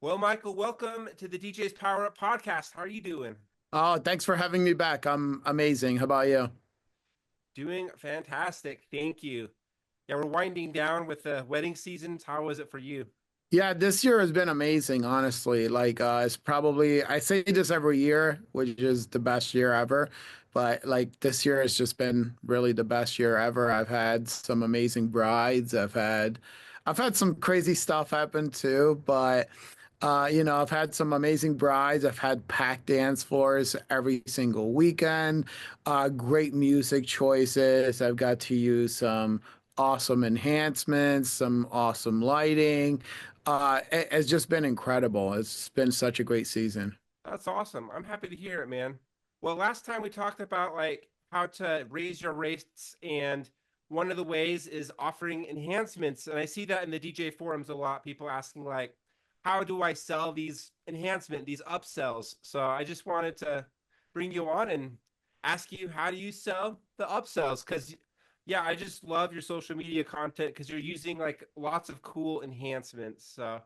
Well, Michael, welcome to the DJs Powerup Podcast. How are you doing? Oh, thanks for having me back. I'm amazing. How about you? Doing fantastic. Thank you. Yeah, we're winding down with the wedding seasons. How was it for you? Yeah, this year has been amazing, honestly. It's probably, I say this every year, which is the best year ever. But like this year has just been really the best year ever. I've had some amazing brides. I've had some crazy stuff happen too, but I've had some amazing brides. I've had packed dance floors every single weekend, great music choices. I've got to use some awesome enhancements, some awesome lighting. It's just been incredible. It's been such a great season. That's awesome. I'm happy to hear it, man. Well, last time we talked about like how to raise your rates, and one of the ways is offering enhancements. And I see that in the DJ forums a lot, people asking like, how do I sell these upsells? So I just wanted to bring you on and ask you, how do you sell the upsells? Because yeah, I just love your social media content because you're using like lots of cool enhancements. So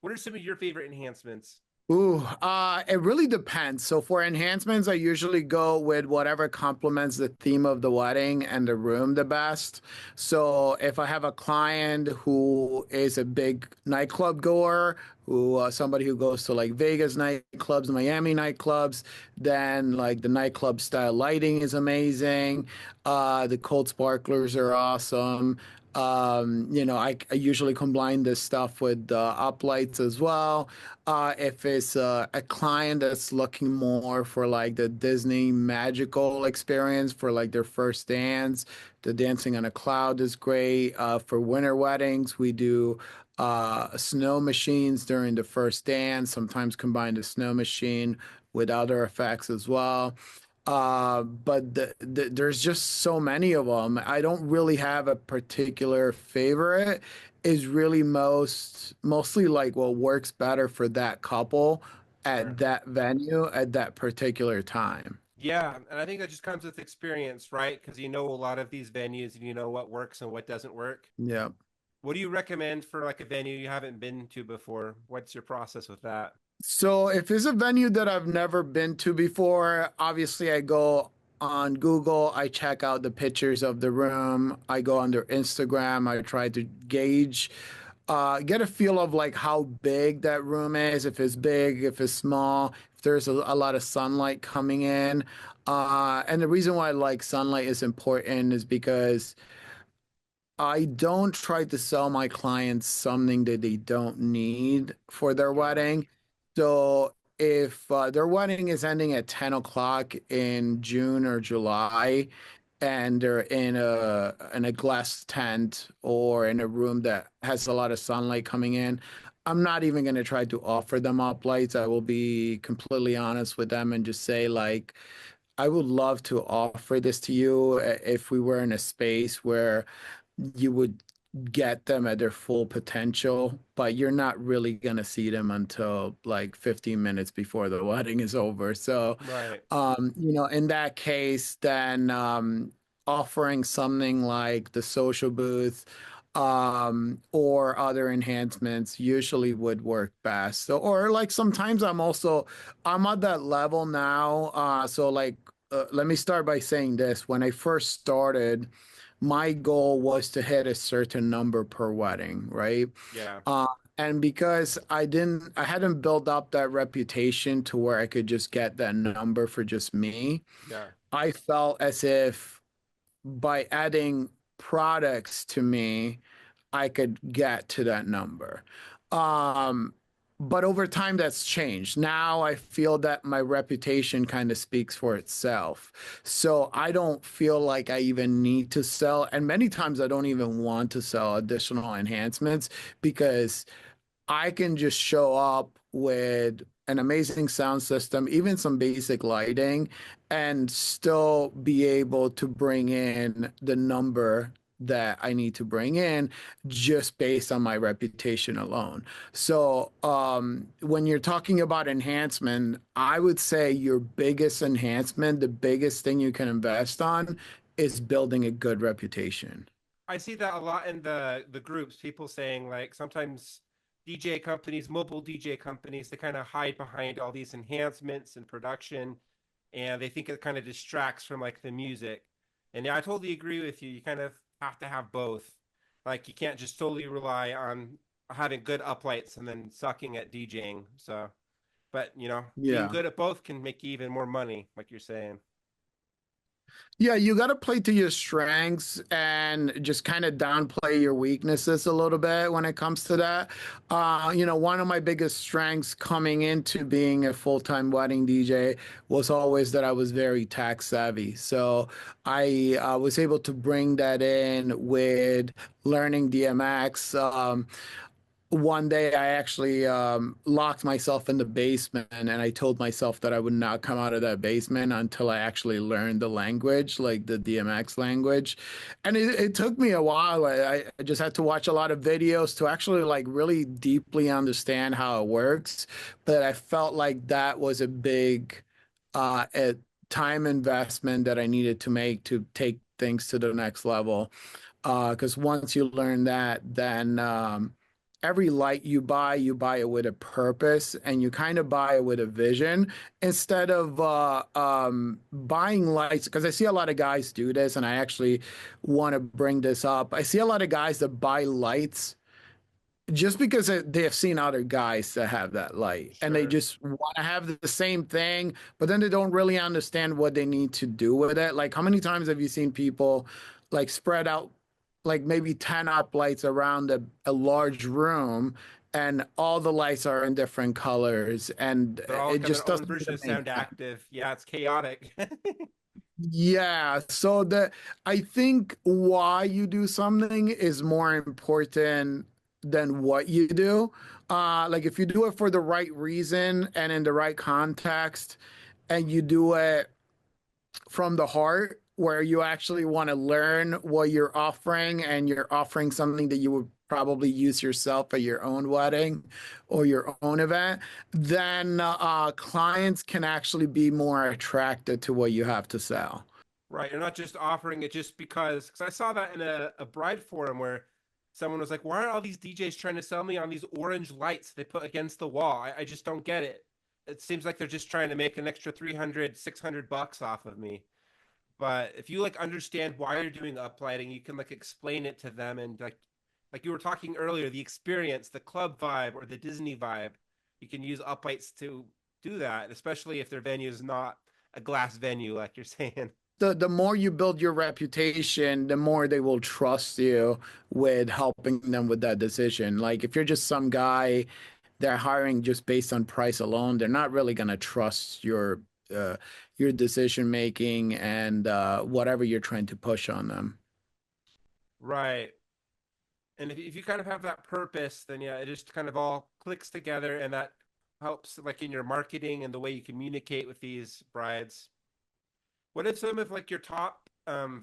what are some of your favorite enhancements? It really depends. So for enhancements, I usually go with whatever complements the theme of the wedding and the room the best. So if I have a client who is a big nightclub goer, who somebody who goes to like Vegas nightclubs, Miami nightclubs, then like the nightclub style lighting is amazing. The cold sparklers are awesome. I usually combine this stuff with up lights as well. If it's a client that's looking more for like the Disney magical experience for like their first dance, the dancing on a cloud is great. For winter weddings, we do snow machines during the first dance, sometimes combine the snow machine with other effects as well. But there's just so many of them. I don't really have a particular favorite. Is really mostly like what works better for that couple at Sure. that venue at that particular time. Yeah, and I think that just comes with experience, right? Because you know a lot of these venues and you know what works and what doesn't work. Yeah. What do you recommend for like a venue you haven't been to before? What's your process with that? So if it's a venue that I've never been to before, obviously I go on Google, I check out the pictures of the room, I go on their Instagram, I try to gauge, get a feel of like how big that room is, if it's big, if it's small, if there's a lot of sunlight coming in. And the reason why like sunlight is important is because I don't try to sell my clients something that they don't need for their Yeah. wedding. So if their wedding is ending at 10 o'clock in June or July, and they're in a glass tent or in a room that has a lot of sunlight coming in, I'm not even going to try to offer them up lights. I will be completely honest with them and just say like, I would love to offer this to you if we were in a space where you would get them at their full potential, but you're not really going to see them until like 15 minutes before the wedding is over. So, Right. in that case, then offering something like the social booth or other enhancements usually would work best. So, or like sometimes I'm at that level now. Let me start by saying this. When I first started, my goal was to hit a certain number per wedding, right? Yeah. Uh, and because I hadn't built up that reputation to where I could just get that number for just me, Yeah. I felt as if by adding products to me, I could get to that number. Um, but over time, that's changed. Now I feel that my reputation kind of speaks for itself. So I don't feel like I even need to sell. And many times I don't even want to sell additional enhancements because I can just show up with an amazing sound system, even some basic lighting, and still be able to bring in the number that I need to bring in just based on my reputation alone. So, when you're talking about enhancement, I would say your biggest enhancement, the biggest thing you can invest on is building a good reputation. I see that a lot in the groups, people saying like sometimes DJ companies, mobile DJ companies, they kind of hide behind all these enhancements and production, and they think it kind of distracts from like the music. And yeah, I totally agree with you. You kind of have to have both. Like you can't just solely rely on having good uplights and then sucking at DJing. So, but being Yeah. good at both can make you even more money, like you're saying. Yeah, you got to play to your strengths and just kind of downplay your weaknesses a little bit when it comes to that. One of my biggest strengths coming into being a full-time wedding DJ was always that I was very tech savvy. So I was able to bring that in with learning DMX. One day I actually locked myself in the basement and I told myself that I would not come out of that basement until I actually learned the language, like the DMX language. And it took me a while. I just had to watch a lot of videos to actually like really deeply understand how it works. But I felt like that was a big a time investment that I needed to make to take things to the next level. Because once you learn that, then every light you buy it with a purpose, and you kind of buy it with a vision instead of buying lights. Because I see a lot of guys do this, and I actually want to bring this up. I see a lot of guys that buy lights just because they have seen other guys that have that light and they Sure. just want to have the same thing, but then they don't really understand what they need to do with it. Like, how many times have you seen people like spread out like maybe 10 up lights around a large room, and all the lights are in different colors, and They're all it got just their own doesn't version even of make sound sense. active. Yeah, it's chaotic. Yeah, so I think why you do something is more important than what you do. Like if you do it for the right reason and in the right context, and you do it from the heart, where you actually want to learn what you're offering, and you're offering something that you would probably use yourself at your own wedding or your own event, then clients can actually be more attracted to what you have to sell. Right. You're not just offering it just because I saw that in a bride forum where someone was like, why are all these DJs trying to sell me on these orange lights they put against the wall? I just don't get it. It seems like they're just trying to make an extra 300, $600 off of me. But if you like understand why you're doing uplighting, you can like explain it to them, and like you were talking earlier, the experience, the club vibe or the Disney vibe, you can use uplights to do that, especially if their venue is not a glass venue like you're saying. The more you build your reputation, the more they will trust you with helping them with that decision. Like if you're just some guy they're hiring just based on price alone, they're not really going to trust uh, your decision making and whatever you're trying to push on them. Right. And if you kind of have that purpose, then yeah, it just kind of all clicks together, and that helps like in your marketing and the way you communicate with these brides. What have some of like your top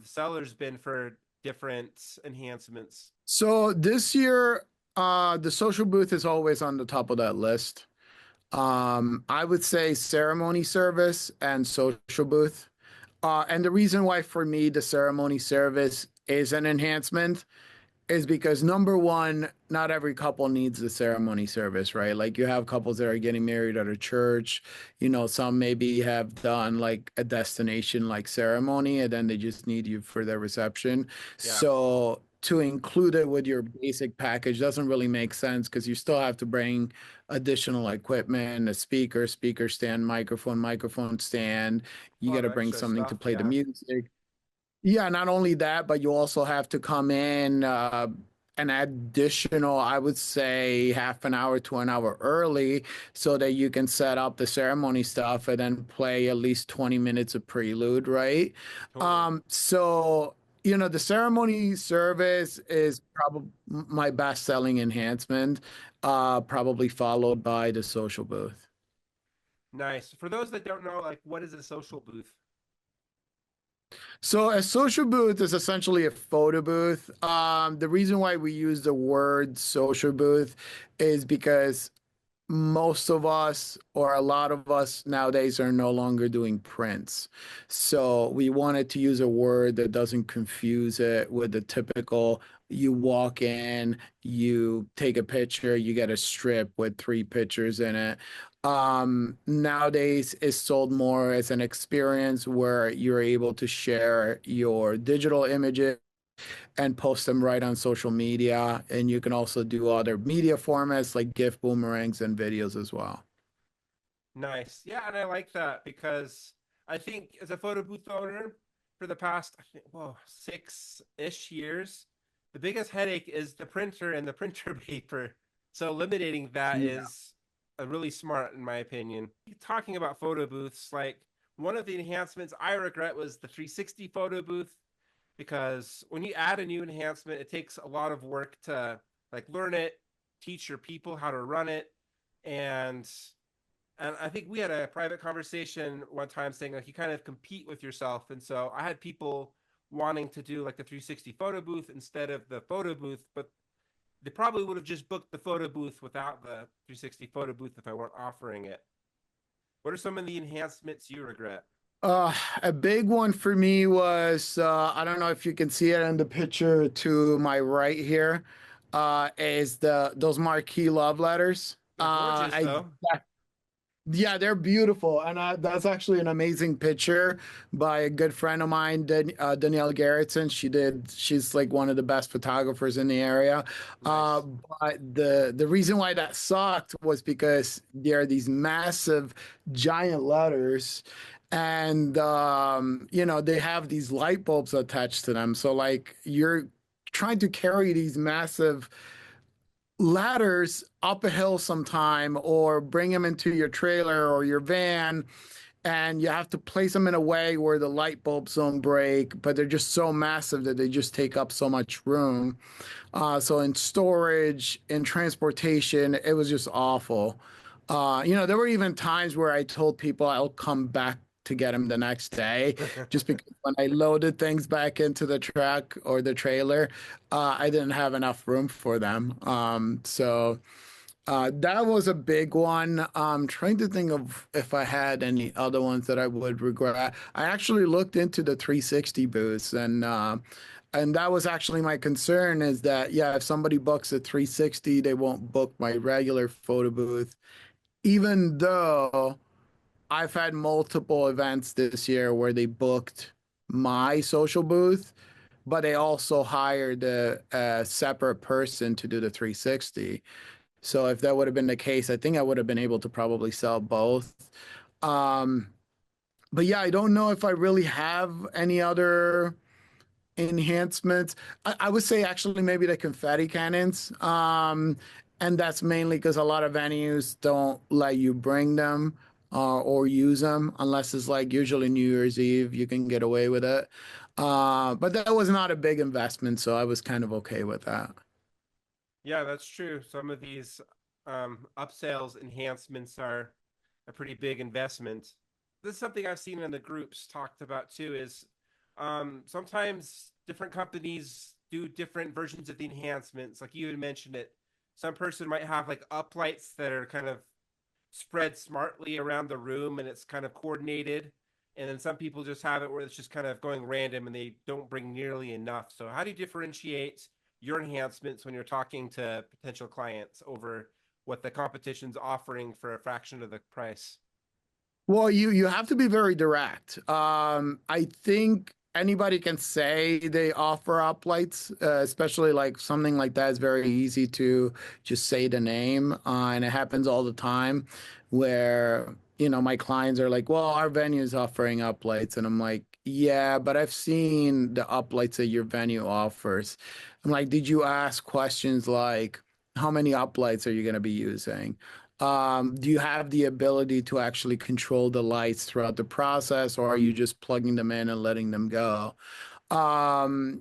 sellers been for different enhancements? So this year, the social booth is always on the top of that list. I would say ceremony service and social booth. And the reason why for me the ceremony service is an enhancement is because number one, not every couple needs the ceremony service, right? Like you have couples that are getting married at a church, some maybe have done like a destination like ceremony and then they just need you for their reception. Yeah. So to include it with your basic package doesn't really make sense because you still have to bring additional equipment, a speaker, speaker stand, microphone stand. A You got lot to of bring extra something to stuff. play the Yeah. music. Yeah, not only that, but you also have to come in an additional, I would say, half an hour to an hour early so that you can set up the ceremony stuff and then play at least 20 minutes of prelude, right? Totally. The ceremony service is probably my best-selling enhancement, probably followed by the social booth. Nice. For those that don't know, like, what is a social booth? So a social booth is essentially a photo booth. The reason why we use the word social booth is because most of us or a lot of us nowadays are no longer doing prints. So we wanted to use a word that doesn't confuse it with the typical You walk in, you take a picture, you get a strip with three pictures in it. Nowadays, it's sold more as an experience where you're able to share your digital images and post them right on social media. And you can also do other media formats like GIF boomerangs and videos as well. Nice. Yeah, and I like that because I think as a photo booth owner for the past, I think, whoa, 6-ish years, the biggest headache is the printer and the printer paper. So eliminating that Yeah. is a really smart, in my opinion. Talking about photo booths, like one of the enhancements I regret was the 360 photo booth because when you add a new enhancement, it takes a lot of work to like learn it, teach your people how to run it, and I think we had a private conversation one time saying like you kind of compete with yourself. And so I had people wanting to do like the 360 photo booth instead of the photo booth, but they probably would have just booked the photo booth without the 360 photo booth if I weren't offering it. What are some of the enhancements you regret? Uh, a big one for me was I don't know if you can see it in the picture to my right here, is the those marquee love letters. They're gorgeous I though. Yeah, they're beautiful, and that's actually an amazing picture by a good friend of mine, Danielle Garrettson. She's like one of the best photographers in the area. Uh, Nice. but the reason why that sucked was because there are these massive, giant letters, and they have these light bulbs attached to them. So like you're trying to carry these massive ladders up a hill sometime or bring them into your trailer or your van, and you have to place them in a way where the light bulbs don't break, but they're just so massive that they just take up so much room. So in storage, in transportation, it was just awful. There were even times where I told people I'll come back to get them the next day, just because when I loaded things back into the truck or the trailer, I didn't have enough room for them. So that was a big one. I'm trying to think of if I had any other ones that I would regret. I actually looked into the 360 booths, and that was actually my concern is that, yeah, if somebody books a 360, they won't book my regular photo booth, even though I've had multiple events this year where they booked my social booth, but they also hired a separate person to do the 360. So if that would have been the case, I think I would have been able to probably sell both. Um, but yeah, I don't know if I really have any other enhancements. I would say actually maybe the confetti cannons. And that's mainly because a lot of venues don't let you bring them or use them unless it's like usually New Year's Eve, you can get away with it. But that was not a big investment, so I was kind of okay with that. Yeah, that's true. Some of these upsales enhancements are a pretty big investment. This is something I've seen in the groups talked about too is sometimes different companies do different versions of the enhancements. Like you had mentioned it. Some person might have like uplights that are kind of spread smartly around the room and it's kind of coordinated. And then some people just have it where it's just kind of going random and they don't bring nearly enough. So how do you differentiate your enhancements when you're talking to potential clients over what the competition's offering for a fraction of the price? Well, you have to be very direct. I think anybody can say they offer up lights, especially like something like that is very easy to just say the name, and it happens all the time where my clients are like, "Well, our venue is offering up lights," and I'm like, "Yeah, but I've seen the up lights that your venue offers." I'm like, "Did you ask questions like?" How many up lights are you going to be using? Do you have the ability to actually control the lights throughout the process, or are you just plugging them in and letting them go? And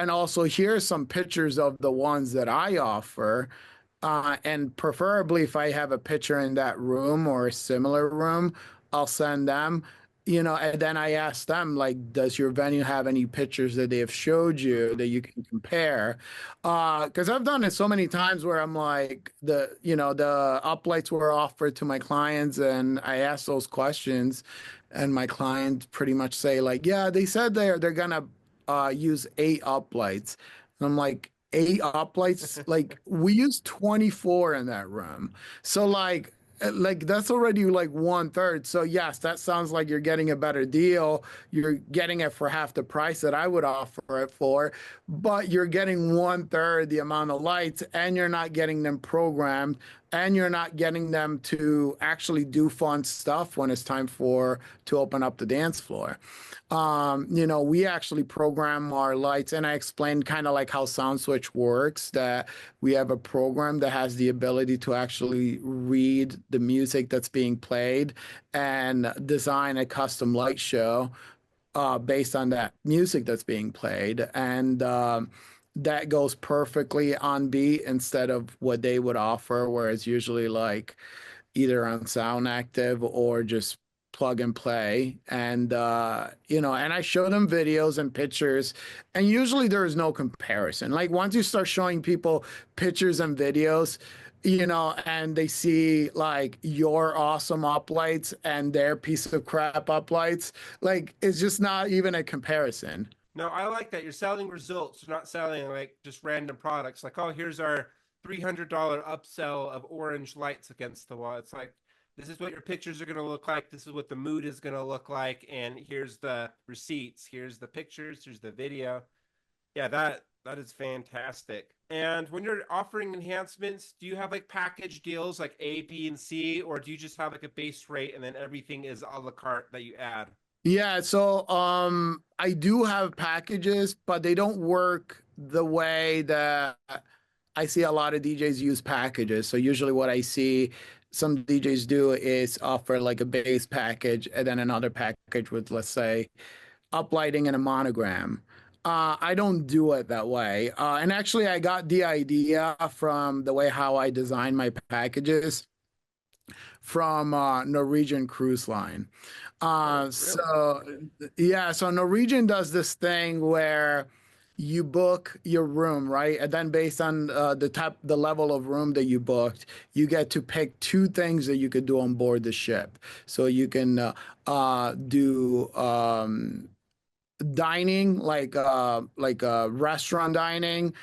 also here's some pictures of the ones that I offer. And preferably if I have a picture in that room or a similar room, I'll send them. And then I ask them, like, does your venue have any pictures that they have showed you Mm-hmm. that you can compare? Because I've done it so many times where I'm like, the uplights were offered to my clients, and I ask those questions, and my clients pretty much say, like, yeah, they said they're gonna use 8 uplights. And I'm like, 8 uplights? Like we use 24 in that room. So like that's already like 1/3. So yes, that sounds like you're getting a better deal. You're getting it for half the price that I would offer it for, but you're getting 1/3 the amount of lights, and you're not getting them programmed, and you're not getting them to actually do fun stuff when it's time for to open up the dance floor. We actually program our lights, and I explained kind of like how SoundSwitch works, that we have a program that has the ability to actually read the music that's being played and design a custom light show based on that music that's being played. And that goes perfectly on beat instead of what they would offer, where it's usually like either on Sound Active or just plug and play. And and I show them videos and pictures, and usually there is no comparison. Like once you start showing people pictures and videos, and they see like your awesome uplights and their piece of crap uplights, like it's just not even a comparison. No, I like that. You're selling results, you're not selling like just random products. Like, oh, here's our $300 upsell of orange lights against the wall. It's like, this is what your pictures are going to look like. This is what the mood is going to look like. And here's the receipts. Here's the pictures. Here's the video. Yeah, that is fantastic. And when you're offering enhancements, do you have like package deals like A, B, and C, or do you just have like a base rate and then everything is a la carte that you add? Yeah, so I do have packages, but they don't work the way that I see a lot of DJs use packages. So usually what I see some DJs do is offer like a base package and then another package with, let's say, uplighting and a monogram. I don't do it that way. And actually, I got the idea from the way how I design my packages from Norwegian Cruise Line. Oh, really? So yeah, so Norwegian does this thing where you book your room, right? And then based on the level of room that you booked, you get to pick two things that you could do on board the ship. So you can do dining, like restaurant dining,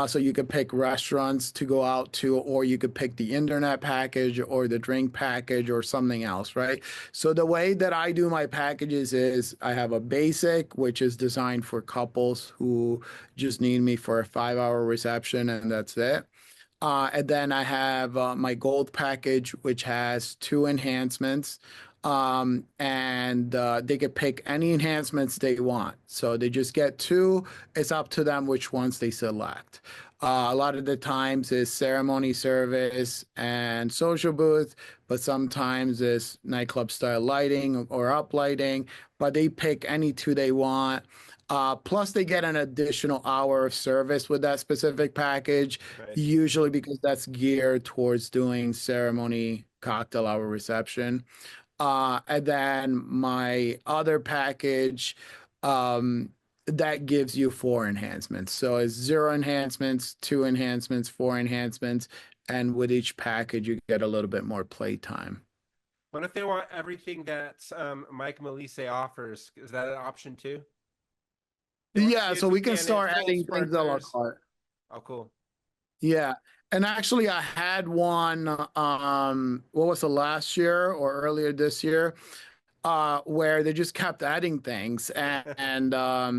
so you could pick restaurants to go out to, or you could pick the internet package or the drink package or something else, right? So the way that I do my packages is I have a basic, which is designed for couples who just need me for a 5-hour reception, and that's it. And then I have my gold package, which has two enhancements. And they could pick any enhancements they want. So they just get two. It's up to them which ones they select. A lot of the times is ceremony service and social booth, but sometimes it's nightclub style lighting or up lighting, but they pick any two they want. Plus, they get an additional hour of service with that specific package, Nice. usually because that's geared towards doing ceremony, cocktail hour reception. And then my other package um, that gives you four enhancements. So it's zero enhancements, two enhancements, four enhancements, and with each package you get a little bit more playtime. What if they want everything that Mike Melice offers? Is that an option too? They want Yeah, so studio we can cannons, start gold adding things a la sparklers. carte. Oh, cool. Yeah. And actually I had one what was the last year or earlier this year where they just kept adding things and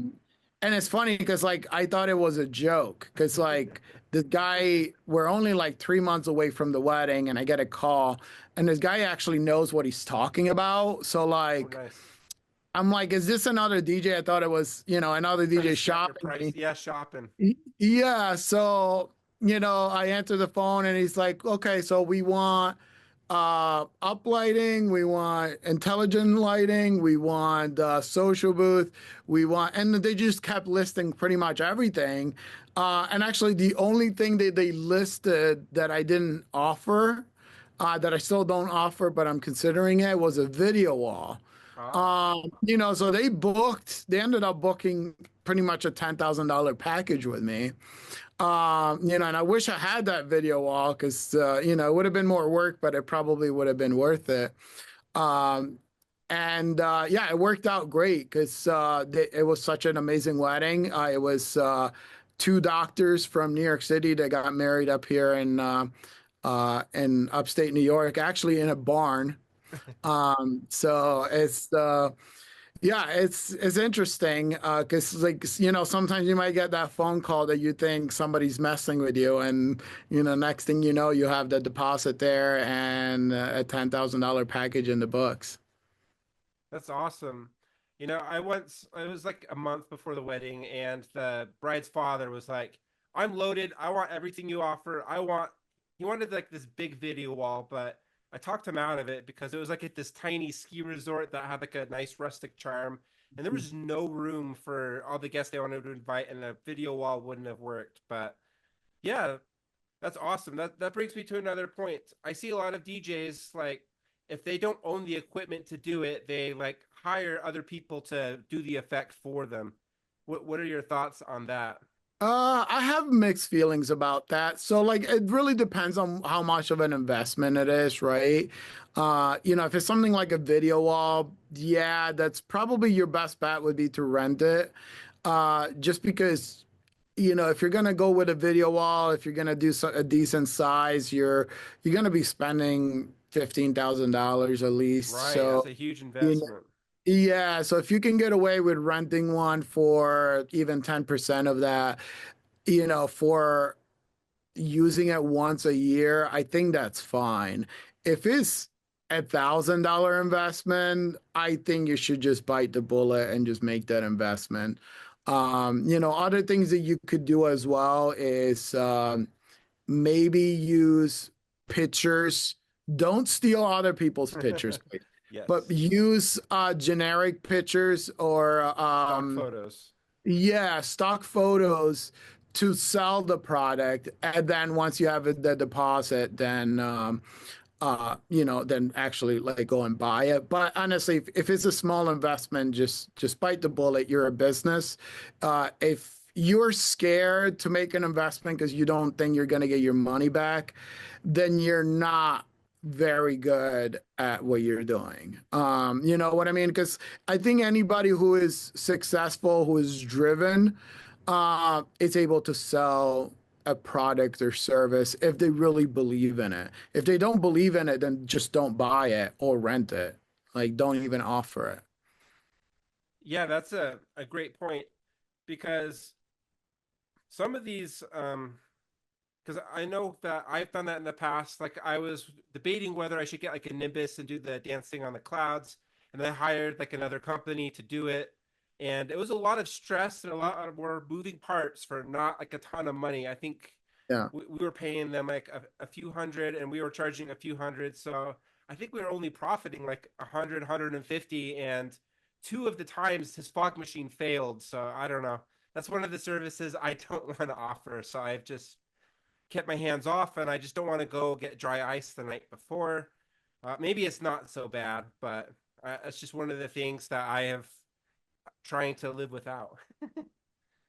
it's funny because like I thought it was a joke because like the guy we're only like 3 months away from the wedding and I get a call and this guy actually knows what he's talking about. So Oh, like nice. I'm like, is this another DJ? I thought it was, another Trying to DJ set your shopping price. me. Yeah, shopping. Yeah, so I answer the phone and he's like, okay, so we want up lighting, we want intelligent lighting, we want social booth, we want, and they just kept listing pretty much everything. And actually, the only thing that they listed that I didn't offer, that I still don't offer, but I'm considering it, was a video wall. Oh, So they ended up booking pretty much a $10,000 package with me. And I wish I had that video wall because, it would have been more work, but it probably would have been worth it. Um, and yeah, it worked out great because it was such an amazing wedding. It was two doctors from New York City that got married up here in upstate New York, actually in a barn. So yeah, it's interesting because like sometimes you might get that phone call that you think somebody's messing with you, and next thing you know, you have the deposit there and a $10,000 package in the books. That's awesome. I was like a month before the wedding, and the bride's father was like, I'm loaded. I want everything you offer. He wanted like this big video wall, but I talked him out of it because it was like at this tiny ski resort that had like a nice rustic charm, and there was no room for all the guests they wanted to invite, and a video wall wouldn't have worked. But yeah, that's awesome. That brings me to another point. I see a lot of DJs like if they don't own the equipment to do it, they like hire other people to do the effect for them. What are your thoughts on that? I have mixed feelings about that. So like it really depends on how much of an investment it is, right? If it's something like a video wall, yeah, that's probably your best bet would be to rent it. Just because, if you're gonna go with a video wall, if you're gonna do a decent size, you're gonna be spending $15,000 at least. Right, that's So, a huge you know, investment. yeah, so if you can get away with renting one for even 10% of that, for using it once a year, I think that's fine. If it's $1,000 investment, I think you should just bite the bullet and just make that investment. Other things that you could do as well is maybe use pictures. Don't steal other people's pictures, please, but Yes. use generic pictures or Stock photos. yeah, stock photos to sell the product, and then once you have the deposit, then actually like go and buy it. But honestly, if it's a small investment, just bite the bullet. You're a business. If you're scared to make an investment because you don't think you're going to get your money back, then you're not very good at what you're doing. You know what I mean? Because I think anybody who is successful, who is driven, is able to sell a product or service if they really believe in it. If they don't believe in it, then just don't buy it or rent it. Like, don't even offer it. Yeah, that's a great point because some of these because I know that I've done that in the past. Like I was debating whether I should get like a Nimbus and do the dancing on the clouds, and then I hired like another company to do it, and it was a lot of stress and a lot of more moving parts for not like a ton of money. I think Yeah. we were paying them like a few hundred, and we were charging a few hundred. So I think we were only profiting like 150, and two of the times his fog machine failed. So I don't know. That's one of the services I don't want to offer. So I've just kept my hands off, and I just don't want to go get dry ice the night before. Maybe it's not so bad, but it's just one of the things that I have trying to live without.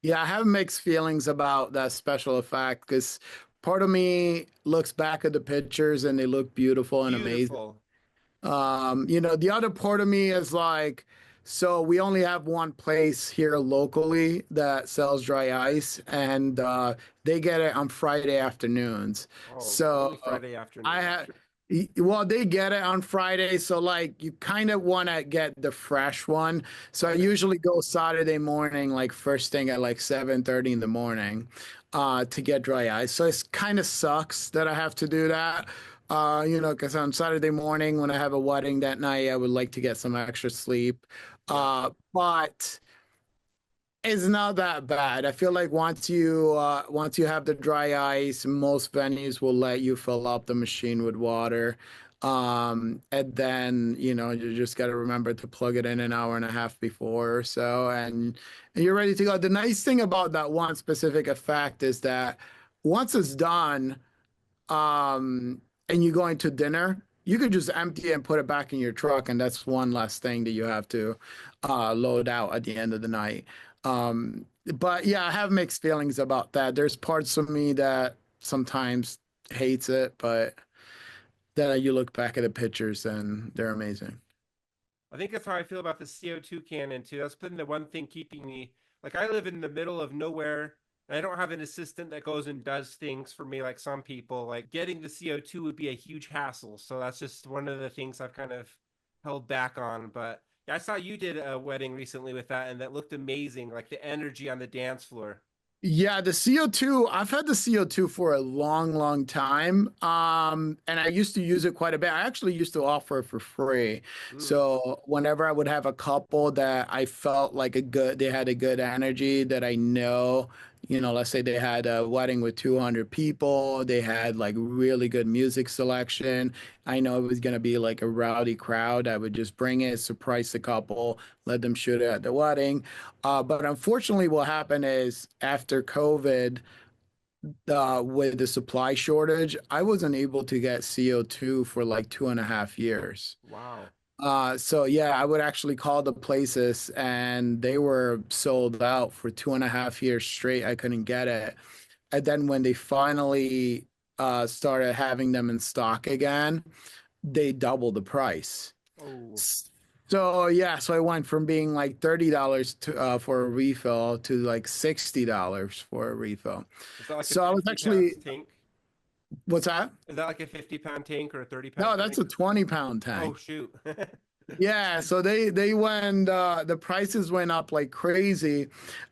Yeah, I have mixed feelings about that special effect because part of me looks back at the pictures and they look beautiful and amazing. Beautiful. The other part of me is like, so we only have one place here locally that sells dry ice, and they get it on Friday afternoons. Oh, only So Friday I afternoons. had, well, they get it on Friday, so like you kind of want to get the fresh one. So I Okay. usually go Saturday morning, like first thing at like 7:30 in the morning, to get dry ice. So it kind of sucks that I have to do that. Because on Saturday morning when I have a wedding that night, I would like to get some extra sleep. Yeah. But it's not that bad. I feel like once you have the dry ice, most venues will let you fill up the machine with water. And then, you just got to remember to plug it in an hour and a half before or so, and you're ready to go. The nice thing about that one specific effect is that once it's done, and you going to dinner, you could just empty it and put it back in your truck, and that's one less thing that you have to load out at the end of the night. But yeah, I have mixed feelings about that. There's parts of me that sometimes hates it, but then you look back at the pictures and they're amazing. I think that's how I feel about the CO2 cannon too. That's been the one thing keeping me like I live in the middle of nowhere. I don't have an assistant that goes and does things for me like some people. Like getting the CO2 would be a huge hassle. So that's just one of the things I've kind of held back on. But yeah, I saw you did a wedding recently with that, and that looked amazing. Like the energy on the dance floor. Yeah, the CO2, I've had the CO2 for a long, long time. And I used to use it quite a bit. I actually used to offer it for free. Mm. So whenever I would have a couple that I felt like they had a good energy that I know, let's say they had a wedding with 200 people, they had like really good music selection. I know it was going to be like a rowdy crowd. I would just bring it, surprise the couple, let them shoot it at the wedding. But unfortunately, what happened is after COVID, with the supply shortage, I wasn't able to get CO2 for like 2.5 years. Wow. So yeah, I would actually call the places and they were sold out for 2.5 years straight. I couldn't get it. And then when they finally started having them in stock again, they doubled the price. Oh, So yeah, so I went from being like $30 to for a refill to like $60 for a refill. is that like a So I was 50 pound actually, tank? what's that? Is that like a 50-pound tank or a 30-pound No, that's tank? a 20-pound Oh tank. shoot. Yeah, so they went the prices went up like crazy.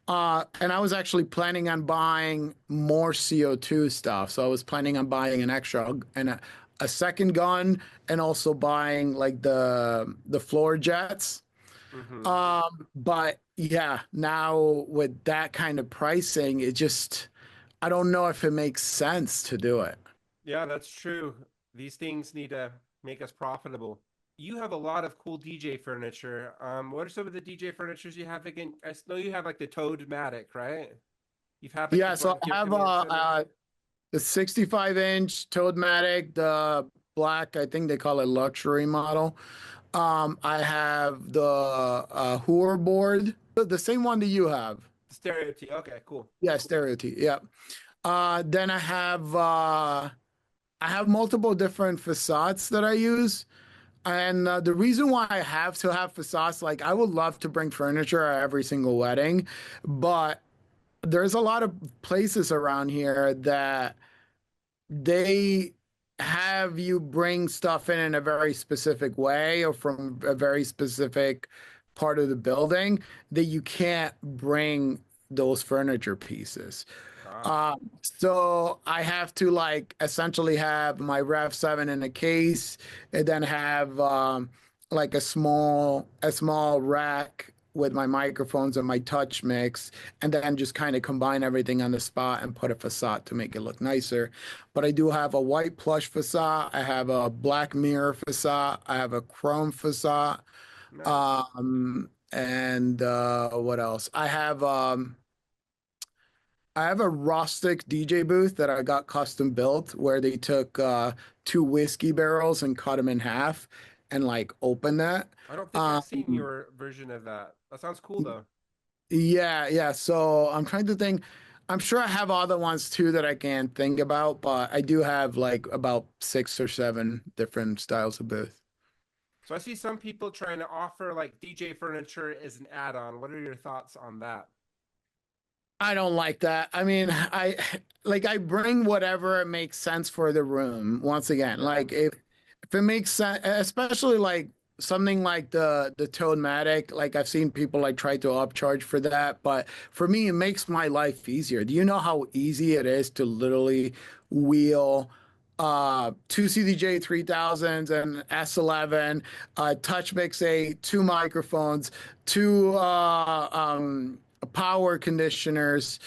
And I was actually planning on buying more CO2 stuff. So I was planning on buying an extra and a second gun and also buying like the floor jets. Hmm. But yeah, now with that kind of pricing, I don't know if it makes sense to do it. Yeah, that's true. These things need to make us profitable. You have a lot of cool DJ furniture. What are some of the DJ furnitures you have again? I know you have like the Toadmatic, right? You've had like the Yeah, so blanket I have command center. the 65-inch Toadmatic, the black, I think they call it luxury model. I have the Hoover board, the same one that you have. The stereo T. Okay, cool. Yeah, Cool. stereo T. Yeah. Then I have multiple different facades that I use. And the reason why I have to have facades, like I would love to bring furniture at every single wedding, but there's a lot of places around here that they have you bring stuff in a very specific way or from a very specific part of the building that you can't bring those furniture pieces. Ah, So I have to like essentially have my Rev 7 in a case and then have like a small rack with my microphones and my touch mix and then just kind of combine everything on the spot and put a facade to make it look nicer. But I do have a white plush facade, I have a black mirror facade, I have a chrome facade, nice. and what else? I have a rustic DJ booth that I got custom built where they took two whiskey barrels and cut them in half and like open that. I don't think I've seen Um, your version of that. That sounds cool though. yeah, yeah. So I'm trying to think. I'm sure I have other ones too that I can't think about, but I do have like about 6 or 7 different styles of booth. So I see some people trying to offer like DJ furniture as an add-on. What are your thoughts on that? I don't like that. I mean, I bring whatever makes sense for the room. Once again, Yeah. like if it makes sense, especially like something like the Toadmatic, like I've seen people like try to upcharge for that, but for me, it makes my life easier. Do you know how easy it is to literally wheel two CDJ 3000s and S11, Touch Mix 8, two microphones, two power conditioners.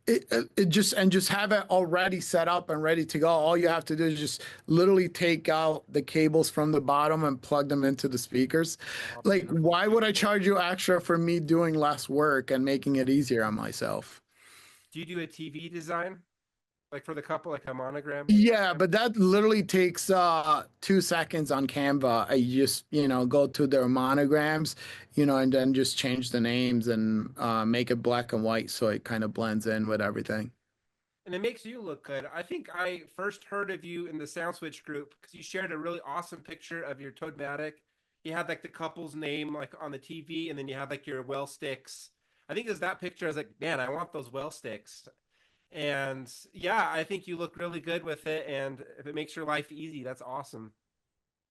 It just have it already set up and ready to go. All you have to do is just literally take out the cables from the bottom and plug them into the speakers. Oh, Like, beautiful, why would I beautiful. charge you extra for me doing less work and making it easier on myself? Do you do a TV design? Like for the couple, like a monogram? Yeah, but that literally takes 2 seconds on Canva. I just, go to their monograms, and then just change the names and make it black and white so it kind of blends in with everything. And it makes you look good. I think I first heard of you in the SoundSwitch group because you shared a really awesome picture of your Toadmatic. You had like the couple's name like on the TV, and then you had like your well sticks. I think it was that picture. I was like, man, I want those well sticks. And yeah, I think you look really good with it. And if it makes your life easy, that's awesome.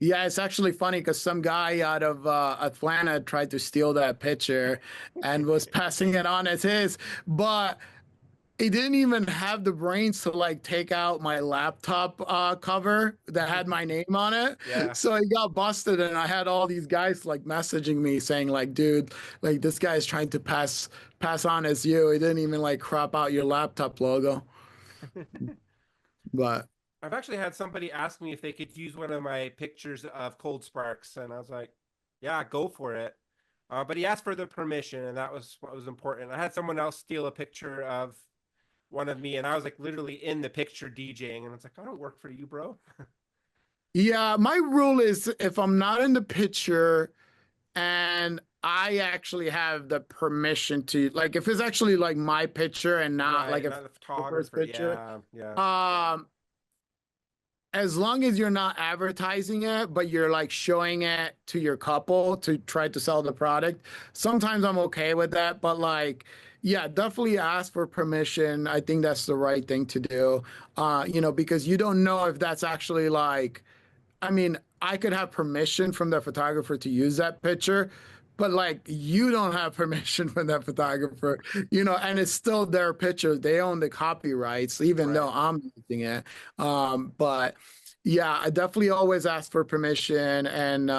Yeah, it's actually funny because some guy out of Atlanta tried to steal that picture and was passing it on as his, but he didn't even have the brains to like take out my laptop cover that had my name on it. Yeah. So he got busted, and I had all these guys like messaging me saying like, "Dude, like this guy is trying to pass on as you. He didn't even like crop out your laptop logo." But I've actually had somebody ask me if they could use one of my pictures of Cold Sparks, and I was like, "Yeah, go for it." But he asked for the permission, and that was what was important. I had someone else steal a picture of one of me, and I was like literally in the picture DJing, and I was like, "I don't work for you, bro." yeah, my rule is if I'm not in the picture and I actually have the permission to like if it's actually like my picture and not like Right, a not the photographer's photographer. picture, Yeah, yeah, um as long as you're not advertising it, but you're like showing it to your couple to try to sell the product, sometimes I'm okay with that. But like, yeah, definitely ask for permission. I think that's the right thing to do. Because you don't know if that's actually like, I mean, I could have permission from the photographer to use that picture, but like you don't have permission from that photographer, and it's still their picture. They own the copyrights, even though right. I'm using it. But yeah, I definitely always ask for permission. And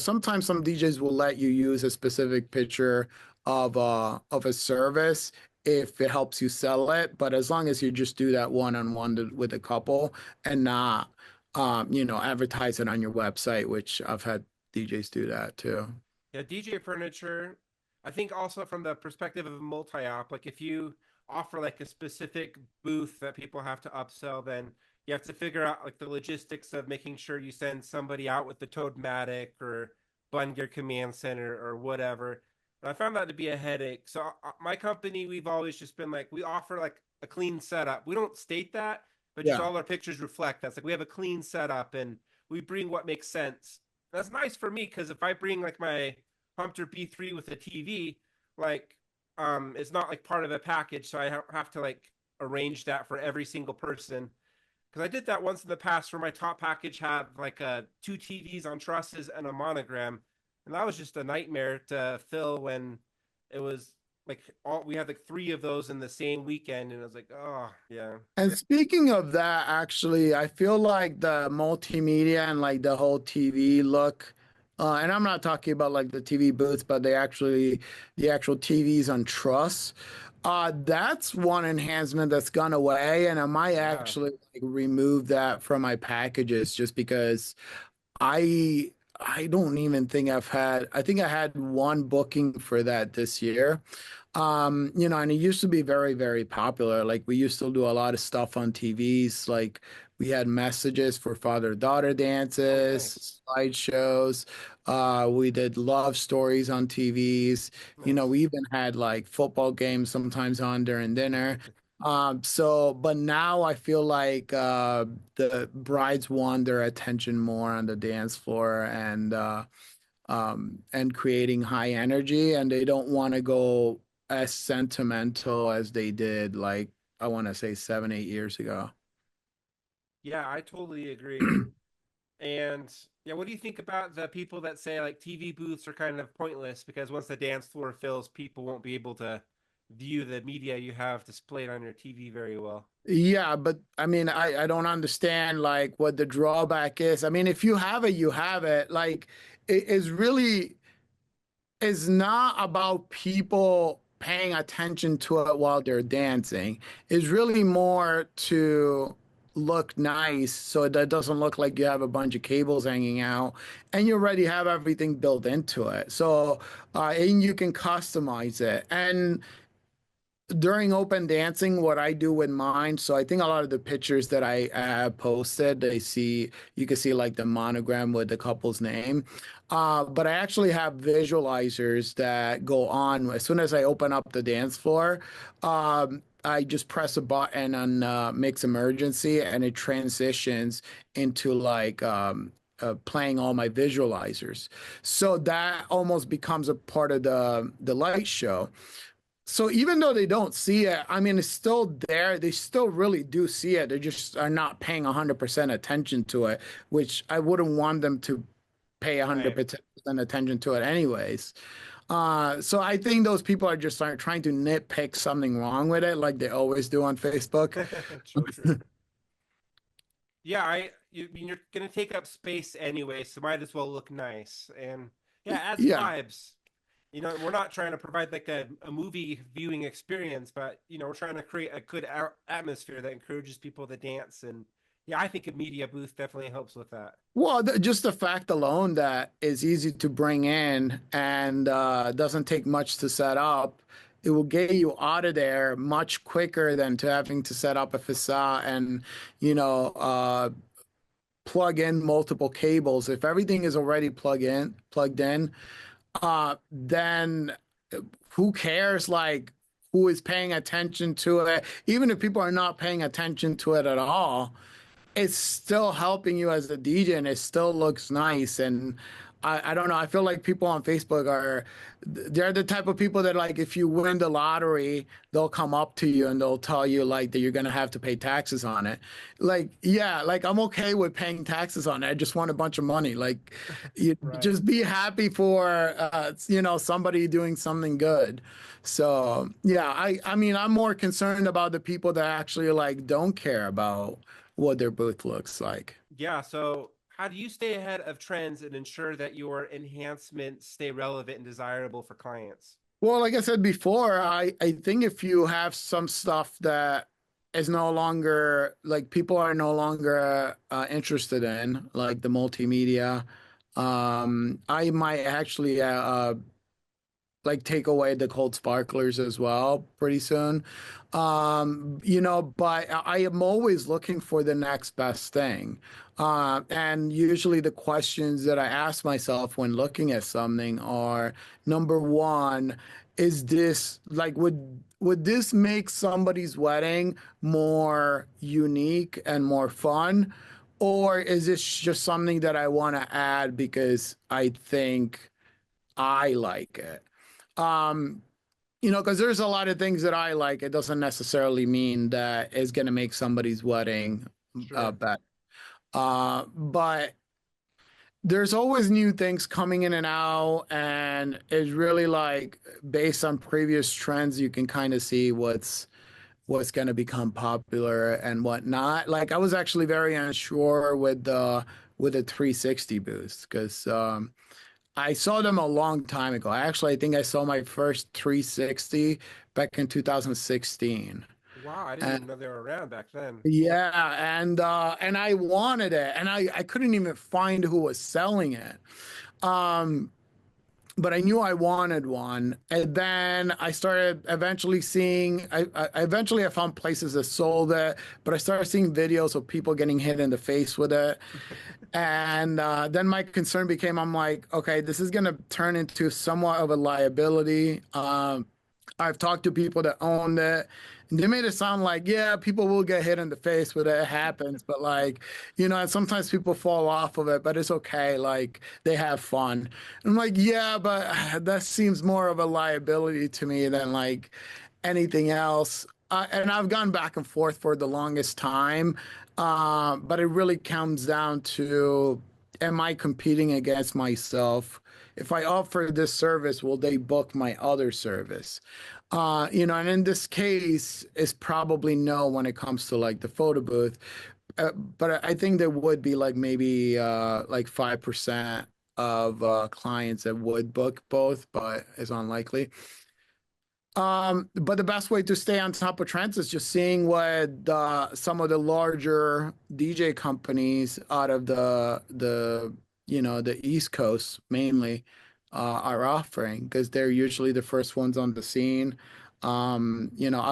sometimes some DJs will let you use a specific picture of a service if it helps you sell it. But as long as you just do that one-on-one with a couple and not advertise it on your website, which I've had DJs do that too. Yeah, DJ furniture. I think also from the perspective of a multi-op, like if you offer like a specific booth that people have to upsell, then you have to figure out like the logistics of making sure you send somebody out with the Toadmatic or Bun Gear Command Center or whatever. And I found that to be a headache. So my company, we've always just been like, we offer like a clean setup. We don't state that, but just Yeah. all our pictures reflect that's like we have a clean setup and we bring what makes sense. That's nice for me because if I bring like my Hunter B3 with a TV, like it's not like part of a package, so I have to like arrange that for every single person. Because I did that once in the past where my top package had like two TVs on trusses and a monogram, and that was just a nightmare to fill when it was like all we had like three of those in the same weekend, and I was like, oh yeah, And speaking of that, actually, I feel like the multimedia and like the whole TV look, and I'm not talking about like the TV booths, but the actual TVs on truss. That's one enhancement that's gone away, and I might yeah, actually like remove that from my packages just because I I don't even think I think I had one booking for that this year. And it used to be very, very popular. Like we used to do a lot of stuff on TVs. Like we had messages for father-daughter oh nice, dances, slideshows. We did love stories on TVs. nice. We even had like football games sometimes on during dinner. But now I feel like the brides want their attention more on the dance floor and creating high energy, and they don't want to go as sentimental as they did, like I want to say 7, 8 years ago. Yeah, I totally agree. And yeah, what do you think about the people that say like TV booths are kind of pointless because once the dance floor fills, people won't be able to view the media you have displayed on your TV very well? Yeah, but I mean, I don't understand like what the drawback is. I mean, if you have it, you have it. Like, it is really is not about people paying attention to it while they're dancing. It's really more to look nice so that doesn't look like you have a bunch of cables hanging out and you already have everything built into it. So, and you can customize it. And during open dancing, what I do with mine, so I think a lot of the pictures that I have posted, you can see like the monogram with the couple's name. But I actually have visualizers that go on as soon as I open up the dance floor. I just press a button on Mix Emergency and it transitions into like playing all my visualizers. So that almost becomes a part of the light show. So even though they don't see it, I mean, it's still there. They still really do see it. They just are not paying 100% attention to it, which I wouldn't want them to pay Right. 100% attention to it anyways. So I think those people are just like trying to nitpick something wrong with it, like they always do on Facebook. True, true. Yeah, you're gonna take up space anyway, so might as well look nice. And yeah, it adds Yeah. vibes. We're not trying to provide like a movie viewing experience, but we're trying to create a good atmosphere that encourages people to dance. And yeah, I think a media booth definitely helps with that. Well, just the fact alone that is easy to bring in and doesn't take much to set up, it will get you out of there much quicker than to having to set up a facade and, you know, plug in multiple cables. If everything is already plugged in, then who cares like who is paying attention to it? Even if people are not paying attention to it at all, it's still helping you as a DJ and it still looks nice. And I don't know. I feel like people on Facebook they're the type of people that like if you win the lottery, they'll come up to you and they'll tell you like that you're gonna have to pay taxes on it. Like, yeah, like I'm okay with paying taxes on it. I just want a bunch of money. Like you Right. just be happy for somebody doing something good. So yeah, I mean I'm more concerned about the people that actually like don't care about what their booth looks like. Yeah. So how do you stay ahead of trends and ensure that your enhancements stay relevant and desirable for clients? Well, like I said before, I think if you have some stuff that is no longer like people are no longer interested in, like the multimedia, I might actually like take away the cold sparklers as well pretty soon. But I am always looking for the next best thing. And usually the questions that I ask myself when looking at something are number one, is this like would this make somebody's wedding more unique and more fun? Or is this just something that I want to add because I think I like it? Um, because there's a lot of things that I like. It doesn't necessarily mean that it's going to make somebody's wedding Sure. better. But there's always new things coming in and out, and it's really like based on previous trends, you can kind of see what's going to become popular and whatnot. Like I was actually very unsure with the 360 boost because I saw them a long time ago. I think I saw my first 360 back in 2016. Wow, I didn't And even know they were around back then. yeah, and I wanted it and I couldn't even find who was selling it. Um but I knew I wanted one. And then I started eventually seeing, I found places that sold it, but I started seeing videos of people getting hit in the face with it. And then my concern became, I'm like, okay, this is going to turn into somewhat of a liability. I've talked to people that owned it, and they made it sound like, yeah, people will get hit in the face with it. It happens, but like, and sometimes people fall off of it, but it's okay. Like they have fun. And I'm like, yeah, but that seems more of a liability to me than like anything else. And I've gone back and forth for the longest time. But it really comes down to, am I competing against myself? If I offer this service, will they book my other service? And in this case, it's probably no when it comes to like the photo booth. But I think there would be like maybe like 5% of clients that would book both, but it's unlikely. But the best way to stay on top of trends is just seeing what some of the larger DJ companies out of the East Coast mainly are offering because they're usually the first ones on the scene. A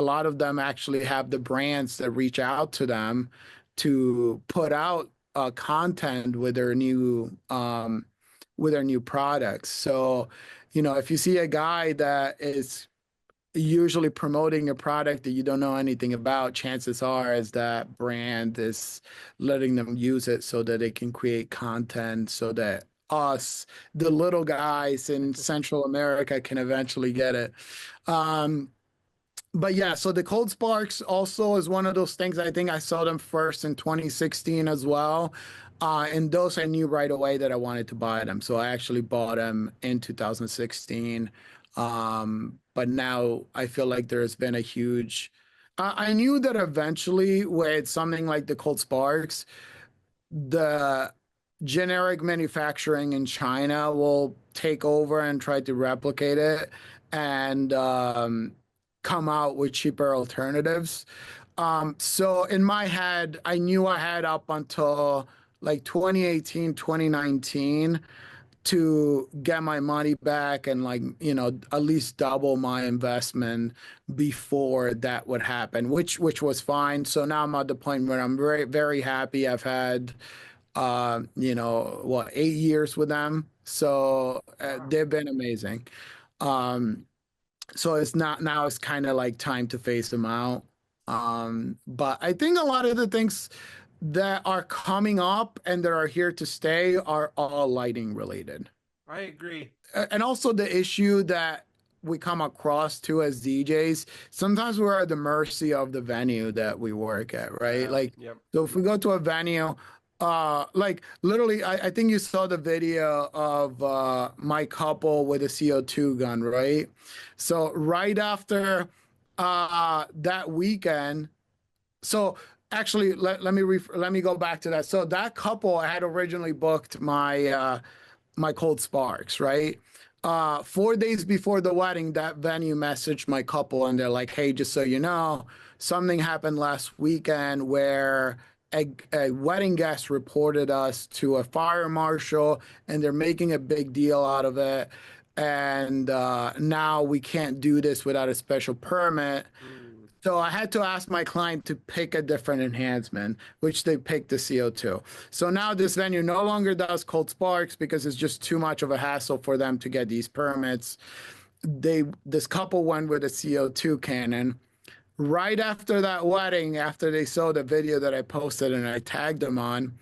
lot of them actually have the brands that reach out to them to put out content with their new products. So, if you see a guy that is usually promoting a product that you don't know anything about, chances are is that brand is letting them use it so that they can create content so that us, the little guys in Central America, can eventually get it. but yeah, so the Cold Sparks also is one of those things. I think I saw them first in 2016 as well. And those I knew right away that I wanted to buy them. So I actually bought them in 2016. But now I feel like there's been a huge, I knew that eventually with something like the Cold Sparks, the generic manufacturing in China will take over and try to replicate it and come out with cheaper alternatives. So in my head, I knew I had up until like 2018, 2019 to get my money back and like, at least double my investment before that would happen, which was fine. So now I'm at the point where I'm very, very happy. I've had 8 years with them. So Wow. they've been amazing. Um, so it's not now it's kind of like time to phase them out. But I think a lot of the things that are coming up and that are here to stay are all lighting related. I agree. And also the issue that we come across too as DJs, sometimes we're at the mercy of the venue that we work at, right? Yeah. Like, Yep. so if we go to a venue, like literally, I think you saw the video of my couple with a CO2 gun, right? So right after that weekend, so actually let me go back to that. So that couple I had originally booked my Cold Sparks, right? 4 days before the wedding, that venue messaged my couple and they're like, hey, just so you know, something happened last weekend where a wedding guest reported us to a fire marshal and they're making a big deal out of it. And now we can't do this without a special permit. Mm. So I had to ask my client to pick a different enhancement, which they picked the CO2. So now this venue no longer does Cold Sparks because it's just too much of a hassle for them to get these permits. This couple went with a CO2 cannon. Right after that wedding, after they saw the video that I posted and I tagged them on,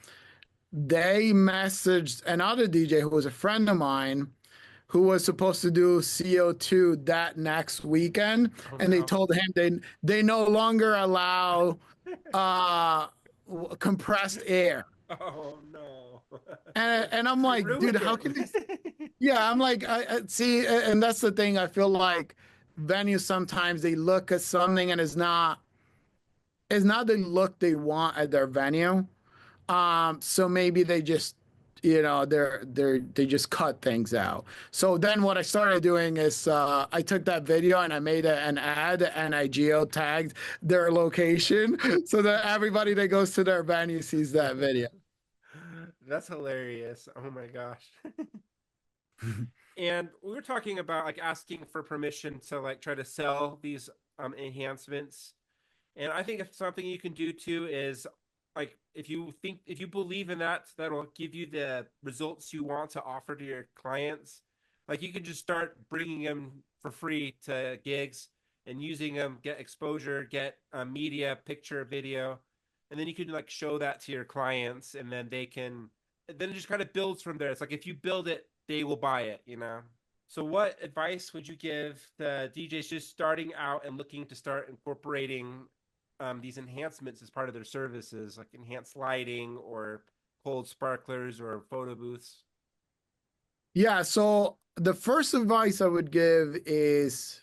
they messaged another DJ who was a friend of mine who was supposed to do CO2 that next weekend, Oh and they no. told him they no longer allow uh compressed air. Oh no. And I'm You like, dude, ruined how can this? it. Yeah, I'm like, I see, and that's the thing. I feel like venues sometimes they look at something and it's not the look they want at their venue. So maybe they just, they just cut things out. So then what I started doing is I took that video and I made an ad and I geotagged their location so that everybody that goes to their venue sees that video. That's hilarious. Oh my gosh. And we were talking about like asking for permission to like try to sell these enhancements. And I think if something you can do too is like if you believe in that, that'll give you the results you want to offer to your clients. Like you can just start bringing them for free to gigs and using them, get exposure, get media, picture, video, and then you can like show that to your clients, and then they can. Then it just kind of builds from there. It's like if you build it, they will buy it. You know. So, what advice would you give the DJs just starting out and looking to start incorporating these enhancements as part of their services, like enhanced lighting or cold sparklers or photo booths? Yeah, so the first advice I would give is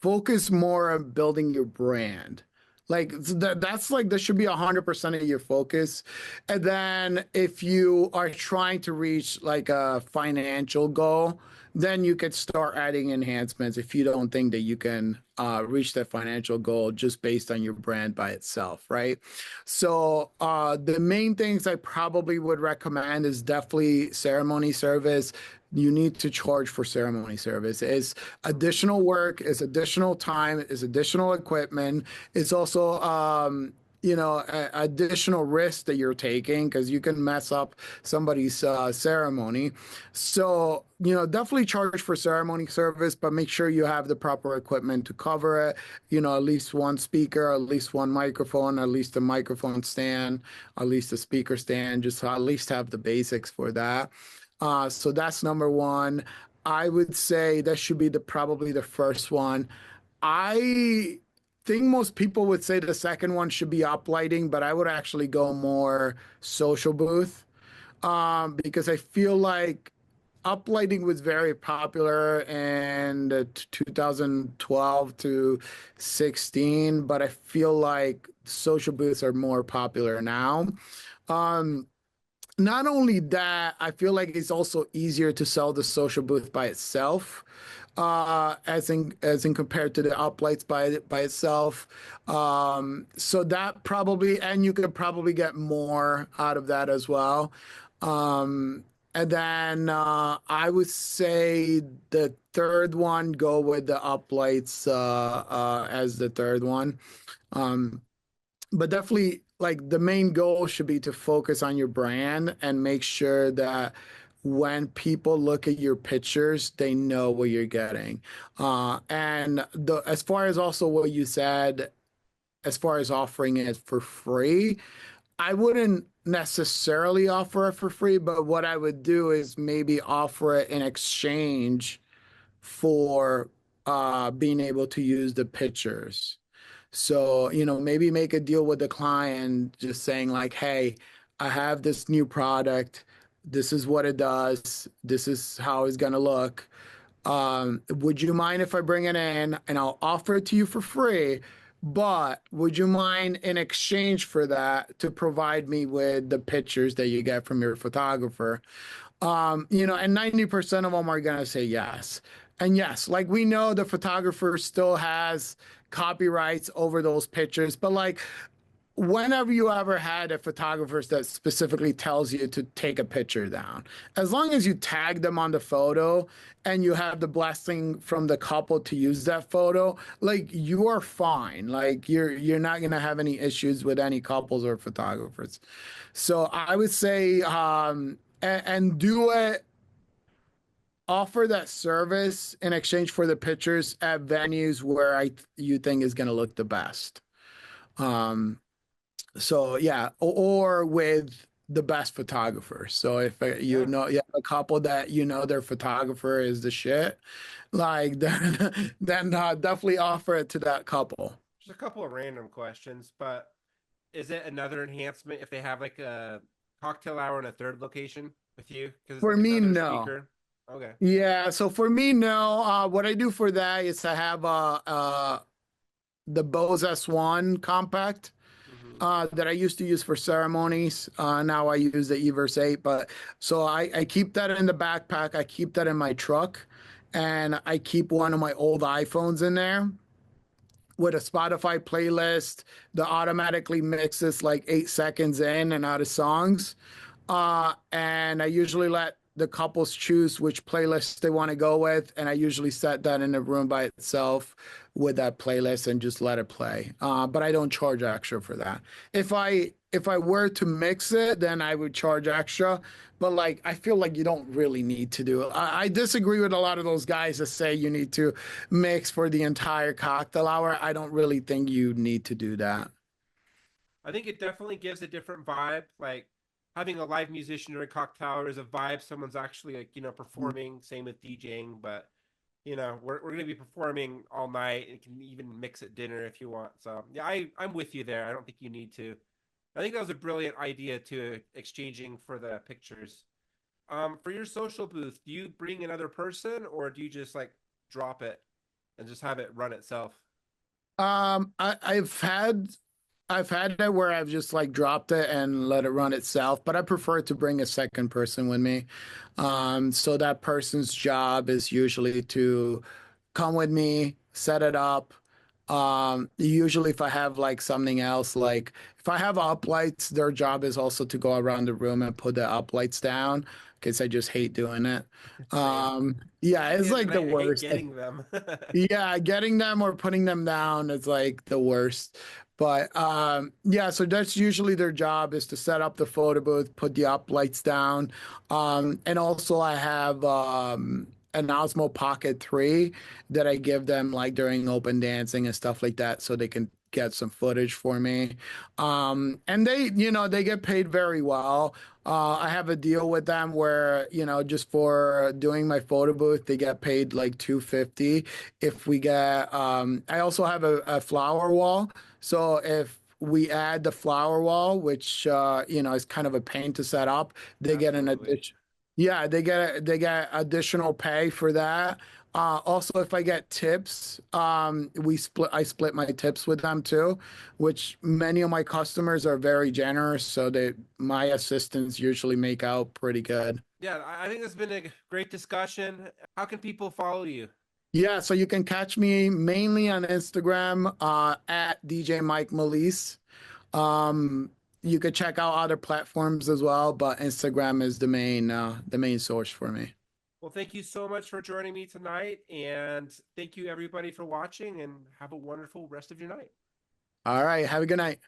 focus more on building your brand. Like that's like that should be 100% of your focus. And then if you are trying to reach like a financial goal, then you could start adding enhancements if you don't think that you can reach that financial goal just based on your brand by itself, right? So the main things I probably would recommend is definitely ceremony service. You need to charge for ceremony service. It's additional work, it's additional time, it's additional equipment. It's also additional risk that you're taking because you can mess up somebody's ceremony. So definitely charge for ceremony service, but make sure you have the proper equipment to cover it. At least one speaker, at least one microphone, at least a microphone stand, at least a speaker stand, just at least have the basics for that. So that's number one. I would say that should be probably the first one. I think most people would say the second one should be uplighting, but I would actually go more social booth, because I feel like uplighting was very popular in the 2012 to 16, but I feel like social booths are more popular now. Um, Not only that, I feel like it's also easier to sell the social booth by itself, as in compared to the uplights by itself. So that probably, and you could probably get more out of that as well. Um, and then I would say the third one, go with the uplights as the third one. Um, but definitely, like, the main goal should be to focus on your brand and make sure that when people look at your pictures, they know what you're getting. And as far as also what you said, as far as offering it for free, I wouldn't necessarily offer it for free, but what I would do is maybe offer it in exchange for being able to use the pictures. So, maybe make a deal with the client, just saying like, hey, I have this new product. This is what it does. This is how it's gonna look. Would you mind if I bring it in and I'll offer it to you for free? But would you mind in exchange for that to provide me with the pictures that you get from your photographer? And 90% of them are gonna say yes. And yes, like, we know the photographer still has copyrights over those pictures, but like, whenever you ever had a photographer that specifically tells you to take a picture down, as long as you tag them on the photo and you have the blessing from the couple to use that photo, like, you are fine. Like, you're not gonna have any issues with any couples or photographers. So I would say, and do it, offer that service in exchange for the pictures at venues where you think is going to look the best. Um, so yeah, or with the best photographer. So if Yeah. you have a couple that their photographer is the shit, like, then definitely offer it to that couple. Just a couple of random questions, but is it another enhancement if they have like a cocktail hour in a third location with you? Because it's For like me, another no. speaker. Okay. Yeah, so for me, no. What I do for that is I have the Bose S1 compact Hmm. that I used to use for ceremonies. Now I use the Everse 8, but so I keep that in the backpack. I keep that in my truck, and I keep one of my old iPhones in there with a Spotify playlist that automatically mixes like 8 seconds in and out of songs. And I usually let the couples choose which playlist they want to go with, and I usually set that in a room by itself with that playlist and just let it play. But I don't charge extra for that. If I were to mix it, then I would charge extra. But like, I feel like you don't really need to do it. I disagree with a lot of those guys that say you need to mix for the entire cocktail hour. I don't really think you need to do that. I think it definitely gives a different vibe. Like having a live musician during cocktail hour is a vibe. Someone's actually like, performing. Same with DJing, but we're gonna be performing all night. You can even mix at dinner if you want. So yeah, I'm with you there. I don't think you need to. I think that was a brilliant idea to exchanging for the pictures. For your social booth, do you bring another person or do you just like drop it and just have it run itself? I've had it where I've just like dropped it and let it run itself, but I prefer to bring a second person with me. So that person's job is usually to come with me, set it up. Usually if I have like something else, like if I have uplights, their job is also to go around the room and put the uplights down because I just hate doing it. Same. Yeah, I it's did, like and the I hate worst. getting them. Yeah, getting them or putting them down is like the worst. But yeah, so that's usually their job, is to set up the photo booth, put the up lights down. And also I have an Osmo Pocket 3 that I give them like during open dancing and stuff like that, so they can get some footage for me. And they, you know, they get paid very well. I have a deal with them where, you know, just for doing my photo booth, they get paid like 250. If we get, I also have a flower wall. So if we add the flower wall, which, you know, is kind of a pain to set up, they get an Absolutely. addition. Yeah, they get additional pay for that. Also, if I get tips, I split my tips with them too, which many of my customers are very generous, so my assistants usually make out pretty good. Yeah, I think this has been a great discussion. How can people follow you? Yeah, so you can catch me mainly on Instagram, at DJ Mike Melice. Um, you could check out other platforms as well, but Instagram is the main source for me. Well, thank you so much for joining me tonight. And thank you, everybody, for watching, and have a wonderful rest of your night. All right, have a good night.